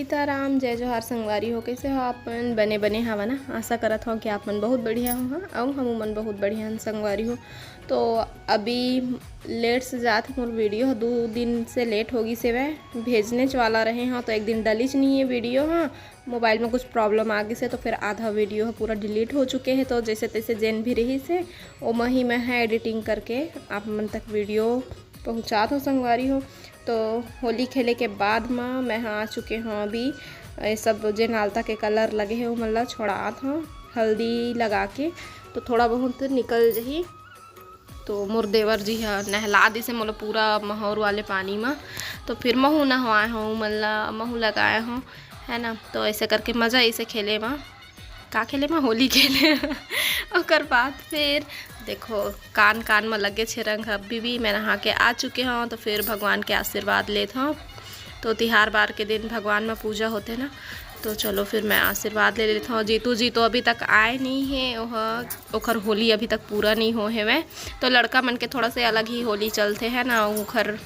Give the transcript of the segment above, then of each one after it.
सीताराम, जय जोहार संगवारी हो। कैसे हो आपन? बने बने हवा ना। आशा करत हो कि आपन बहुत बढ़िया हो। हाँ, और हम मन बहुत बढ़िया संगवारी हो। तो अभी लेट से जात मोर वीडियो 2 दिन से लेट होगी से वह भेजने वाला रहे हाँ, तो एक दिन डलीच नहीं है वीडियो। हाँ, मोबाइल में कुछ प्रॉब्लम आ गई से तो फिर आधा वीडियो पूरा डिलीट हो चुके हैं। तो जैसे तैसे जेन भी रही से वो मही में है एडिटिंग करके आप मन तक वीडियो पहुँचा दो संगवारी हो। तो होली खेले के बाद में मैं आ चुके हाँ। अभी ये सब जे नालता के कलर लगे हैं वो मतलब छोड़ात हाँ हल्दी लगा के, तो थोड़ा बहुत निकल जही। तो मोर देवर जी है नहला दी से मतलब पूरा महौर वाले पानी में, तो फिर महू नहवाए हूँ मतलब महू लगाए हूँ, है ना। तो ऐसे करके मज़ा ऐसे खेले में का खेले में होली खेले और बाद फिर देखो कान कान में लगे छे रंग। अभी भी मैं नहा के आ चुके हूँ, तो फिर भगवान के आशीर्वाद लेते हूँ। तो तिहार बार के दिन भगवान में पूजा होते ना, तो चलो फिर मैं आशीर्वाद ले लेता हूँ। जीतू जी तो अभी तक आए नहीं है, ओखर होली अभी तक पूरा नहीं हो है वह। तो लड़का मन के थोड़ा से अलग ही होली चलते हैं ना ओखर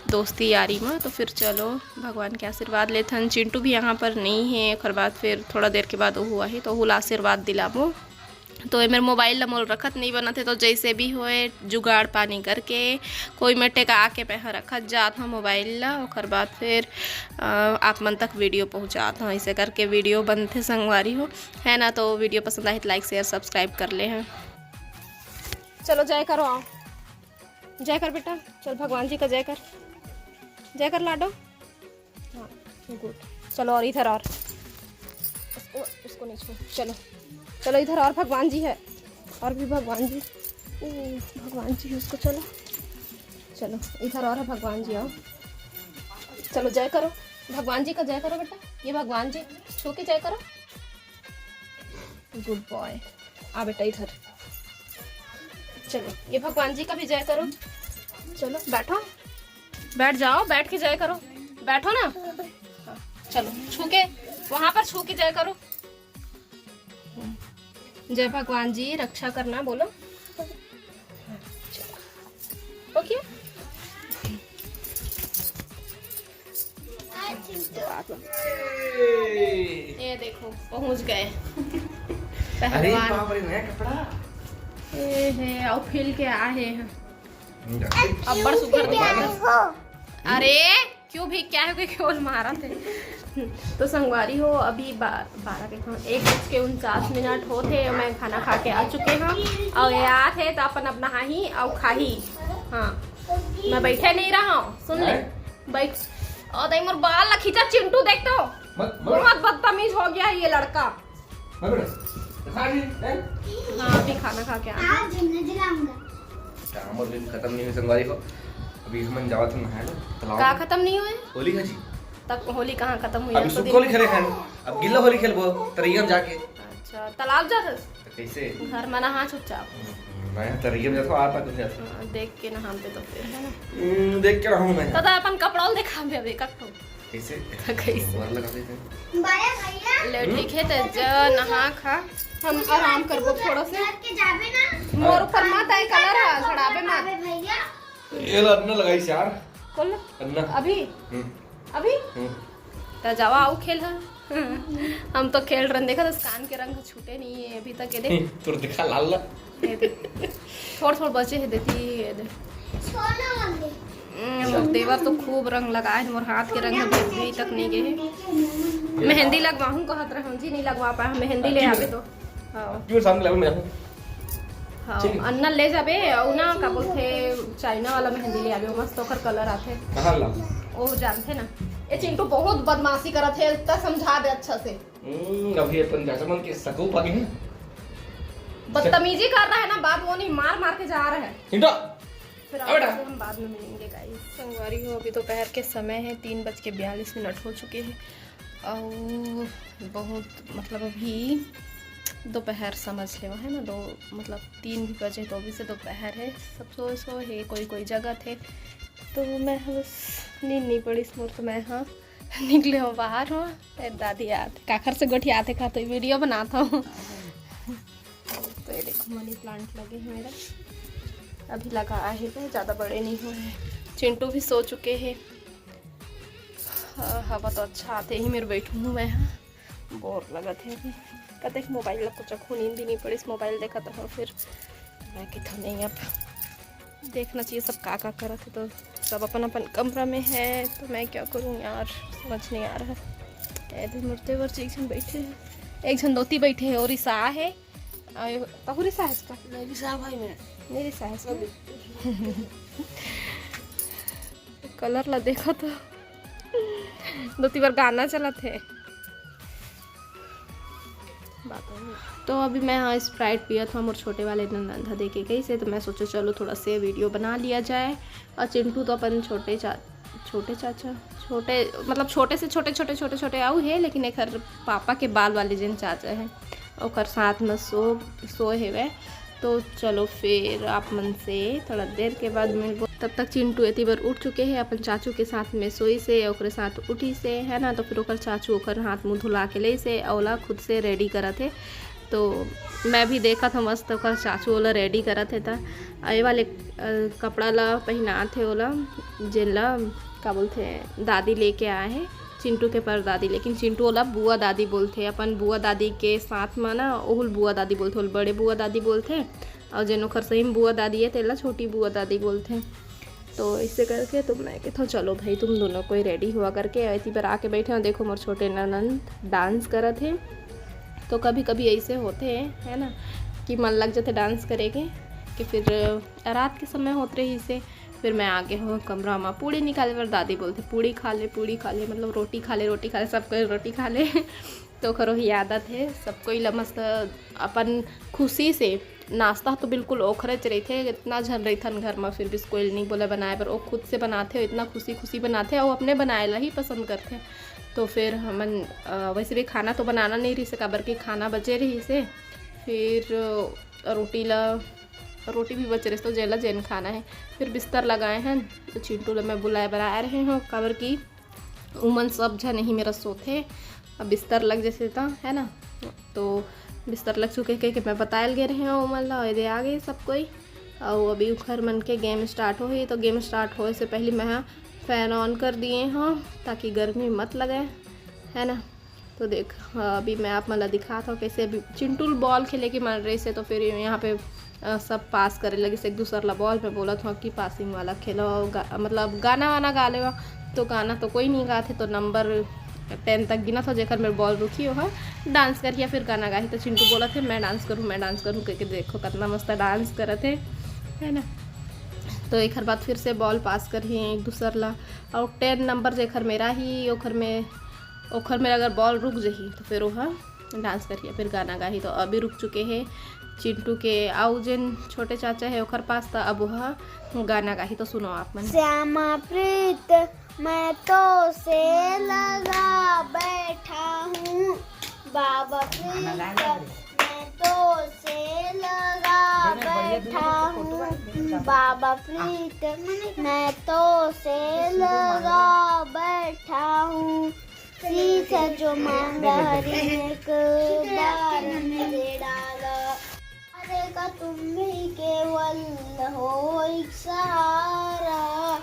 दोस्ती यारी में। तो फिर चलो भगवान के आशीर्वाद लेते हैं। चिंटू भी यहाँ पर नहीं है, ओखर बाद फिर थोड़ा देर के बाद वो हुआ है तो हुला आशीर्वाद दिलाबो। तो ये मेरे मोबाइल ला मोल रखत नहीं बना थे, तो जैसे भी होए जुगाड़ पानी करके कोई में टेका के पे रखत जात हूँ मोबाइल ला। ओकर बाद फिर आप मन तक वीडियो पहुँचात हूँ। ऐसे करके वीडियो बनते संगवारी हो, है ना। तो वीडियो पसंद आए तो लाइक शेयर सब्सक्राइब कर ले हैं। चलो जय करो, आओ जय कर बेटा, चल भगवान जी का जय कर लाडो। हाँ गुड, चलो और इधर और उसको नहीं छू, चलो चलो इधर और भगवान जी है, और भी भगवान जी, भगवान जी उसको चलो चलो इधर और है भगवान जी। आओ चलो जय करो, भगवान जी का जय करो बेटा। ये भगवान जी छू के जय करो, गुड बॉय। आ बेटा इधर, चलो ये भगवान जी का भी जय करो। चलो बैठो, बैठ जाओ, बैठ के जय करो, बैठो ना। हाँ, चलो छू के वहां पर छू के जय करो। जय भगवान जी रक्षा करना बोलो। ओके ये देखो पहुंच गए पहलवान। है और फिल के आए हैं अब बड़ सुगर। अरे क्यों भी क्या है क्यों मारा थे। तो संगवारी हो अभी 1:49 होते मैं खाना खा के आ चुके हैं और याद है तो अपन अपना ही और खाही। हाँ मैं बैठे नहीं रहा हूँ, सुन ले बैठ। और दई मोर बाल ला खींचा चिंटू, देखते हो बहुत बदतमीज हो गया ये लड़का। हाँ अभी खाना खा के आ खत्म नहीं हुई संगवारी को, अभी हम जावत है ना। का खत्म नहीं हुए होली का जी, तब होली कहाँ खत्म हुई? अभी सुख होली खेले खान, अब गिल्ला होली खेलबो तरियम जाके। अच्छा तालाब जात तो कैसे घर में नहा चुपचाप? मैं तरियम जाता आता कुछ जाता देख के नहाते तो फिर है ना। देख के रहूं मैं तो अपन कपड़ों दिखा भी अभी कब कैसे कैसे मार लगा देते ले ठीक है तो जा नहा खा, हम आराम करबो थोड़ा से। मोर ऊपर मत आए कलर है झड़ाबे मत। ये अन्ना लगाई यार कल अन्ना अभी तो जावा आओ खेल है। हम तो खेल रहे देखा तो कान के रंग छूटे नहीं है अभी तक। ये देख तोर दिखा लाल ला थोड़ बचे है देखी ये देख। मोर देवर तो खूब रंग लगाए, मोर हाथ के रंग अभी तक नहीं गए। मेहंदी लगवाऊँ कहत रहा जी, नहीं लगवा पाया। मेहंदी ले आवे तो क्यों सामने लगा मैं हाँ अन्ना ले जाबे और ना का बोलते चाइना वाला मेहंदी ले आवे, मस्त ओकर कलर आथे। कहां ला ओ जानते ना ये चिंटू बहुत बदमाशी करत है, इतना समझा दे अच्छा से। अभी अपन जाचमन के सकू पागे हैं, बदतमीजी कर रहा है ना बाप, वो नहीं मार मार के जा रहा है। चिंटू फिर हम बाद में मिलेंगे गाइस। संगवारी हो अभी दोपहर के समय है, 3:42 हो चुके हैं और बहुत मतलब अभी दोपहर समझ ले है ना, 3 भी बजे तो अभी से दोपहर है। सब सो है, कोई जगह थे तो मैं बस नींद नहीं पड़ी मोर, तो मैं हाँ निकले हो बाहर हो। दादी आते काखर से गोठी आते खा तो वीडियो बनाता हूँ। तो ये देखो मनी प्लांट लगे हैं मेरा, अभी लगा है, ज़्यादा बड़े नहीं हुए हैं। चिंटू भी सो चुके हैं हवा तो अच्छा आते ही मेरे बैठूँ हूँ मैं यहाँ, बोर लगा थे अभी कहते मोबाइल ला कुछ नींद ही नहीं पड़ी, इस मोबाइल देखा तो फिर मैं कितना नहीं अब देखना चाहिए सब का करा थे। तो सब अपन अपन कमरा में है, तो मैं क्या करूँ यार समझ नहीं आ रहा है। ऐसे मुर्ते वर्ष एक जन बैठे हैं, एक जन दोती बैठे हैं और ईसा है कहूँ रिसा है इसका मेरी साहब भाई मेरी साहस कलर ला देखो तो दो तीन बार गाना चला थे तो अभी मैं हाँ स्प्राइट पिया था और छोटे वाले नंदा देखे गई से, तो मैं सोचा चलो थोड़ा से वीडियो बना लिया जाए। और चिंटू तो अपन छोटे चाचा छोटे मतलब छोटे से छोटे आऊ है, लेकिन एक पापा के बाल वाले जिन चाचा हैं और साथ में सोए हेवे। तो चलो फिर आप मन से थोड़ा देर के बाद मिलबो। तब तक चिंटू एती बार उठ चुके हैं अपन चाचू के साथ में सोई से, ओकरे साथ उठी से है ना। तो फिर ओकर चाचू ओकर हाथ मुँह धुला के ले से औला खुद से रेडी करा थे। तो मैं भी देखा था मस्त ओकर चाचू ओला रेडी करा थे। था ये वाले कपड़ा ला पहना थे ओला जिनला का बोलते दादी लेके आए हैं चिंटू के परदादी, लेकिन चिंटू ओला बुआ दादी बोलते। अपन बुआ दादी के साथ में ना ओहुल बुआ दादी बोलते, ओल बड़े बुआ दादी बोलते और जिन ओखर सही में बुआ दादी है तेला छोटी बुआ दादी बोलते। तो इससे करके तो मैं कहता चलो भाई तुम दोनों कोई रेडी हुआ करके ऐसी पर आके बैठे हो। देखो मोर छोटे ननंद डांस करा थे। तो कभी कभी ऐसे होते हैं है ना कि मन लग जाते डांस करेंगे कि फिर रात के समय होते रही से फिर मैं आगे हो कमरा में पूड़ी निकाले पर दादी बोलते पूड़ी खा ले मतलब रोटी खा ले सबको रोटी खा ले। तो खरो ही आदत है सबको ही मस्त अपन खुशी से नाश्ता तो बिल्कुल ओखरे रही थे, इतना झन रही थन घर में फिर भी कोई नहीं बोला बनाए पर वो खुद से बनाते हो, इतना खुशी बनाते और अपने बनाए ला ही पसंद करते। तो फिर हमन वैसे भी खाना तो बनाना नहीं रही से काबर के खाना बचे रही से, फिर रोटी भी बच रही तो जेला जैन खाना है। फिर बिस्तर लगाए हैं तो चिंटू मैं बुलाए बना रहे हैं काबर की उमन सब जन ही मेरा सोते अब बिस्तर लग जैसे था है ना। तो बिस्तर लग चुके कि मैं बतायल गए रहे उमन ला दे आ गए सब कोई। और अभी घर मन के गेम स्टार्ट हो ही, तो गेम स्टार्ट होए से पहले मैं फ़ैन ऑन कर दिए हाँ ताकि गर्मी मत लगे है ना। तो देख अभी मैं आप मतलब दिखा था कैसे अभी चिंटू बॉल खेले के मन रही से, तो फिर यहाँ पे सब पास करे लगे से एक दूसरा बॉल पे बोला था कि पासिंग वाला खेलो मतलब गाना वाना गा ले। तो गाना तो कोई नहीं गा थे, तो नंबर 10 तक गिना था जेकर मेरे बॉल रुकी हो डांस करिए फिर गाना गाही। तो चिंटू बोला थे मैं डांस करूँ करके देखो कितना मस्त डांस करे थे है ना। तो एक बाद फिर से बॉल पास करी एक दूसर ला और 10 नंबर जेकर मेरा ही ओखर में अगर बॉल रुक जही तो फिर वह डांस करिए फिर गाना गाही। तो अभी रुक चुके हैं चिंटू के आउ जिन छोटे चाचा है ओखर पास था, अब वह गाना गाही। तो सुनो आप मन। श्यामा प्रीत मैं तो से लगा बैठा हूँ, बाबा प्रीत मैं तो से लगा बैठा हूँ, बाबा प्रीत मैं तो से लगा बैठा हूँ, सीसा जो मांगा एक बार मेरे डाला, अरे का तुम भी केवल हो एक सहारा,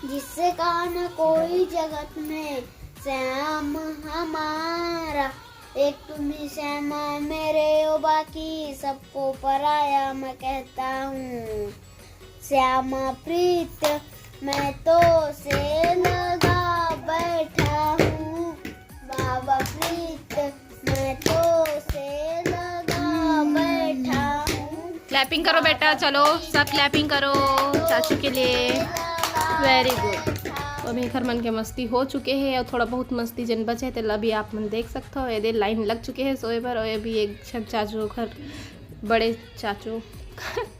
जिससे का न कोई जगत में श्याम हमारा, एक तुम ही श्यामा मेरे ओ बाकी सबको पराया मैं कहता हूँ, श्यामा प्रीत मैं तो से लगा बैठा हूँ, बाबा प्रीत मैं तो से लगा बैठा हूँ। क्लैपिंग करो बेटा, चलो सब क्लैपिंग करो चाचू के लिए, वेरी गुड। तो अभी घर मन के मस्ती हो चुके हैं और थोड़ा बहुत मस्ती जन बचे तो अभी आप मन देख सकते हो ये लाइन लग चुके हैं सोए पर। और अभी एक चाचू घर बड़े चाचू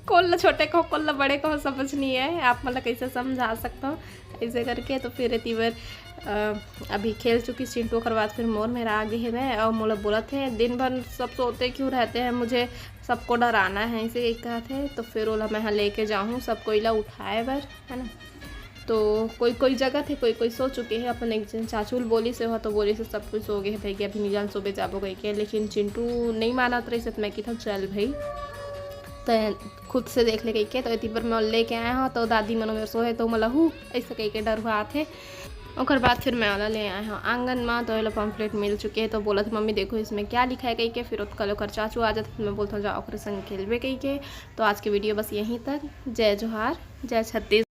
कोल्ला छोटे को कोल्ला बड़े को समझ नहीं है आप मतलब कैसे समझा सकते हो ऐसे करके। तो फिर तीवर अभी खेल चुकी चिंटू कर बाद फिर मोर मेरा आगे है मैं और मोला बोला थे दिन भर सब सोते क्यों रहते हैं, मुझे सबको डराना है ऐसे कहा थे। तो फिर ओला मैं लेके जाऊँ सबको इला उठाए बर है ना। तो कोई जगह थे कोई सो चुके हैं अपन एक जन चाचू बोली से हो तो बोली से सब कुछ सो गए भाई कि अभी निजान सुबह जाबो गई के, लेकिन चिंटू नहीं माना तो रही से मैं कि था चल भाई तो खुद से देख ले गई के। तो इतनी बार मैं लेके आया हूँ तो दादी मनो मेरे सोए तो मला हूँ ऐसा कही के डर हुआ थे। और बाद फिर मैं वाला ले आए हूँ आंगन में। तो ये पम्फलेट मिल चुके हैं। तो बोला था मम्मी देखो इसमें क्या लिखा है कही के। फिर कल ओकर चाचू आ जाते तो मैं बोलता हूँ जाओ ओकर संग खेलबे कही के। तो आज की वीडियो बस यहीं तक। जय जोहार, जय छत्तीसगढ़।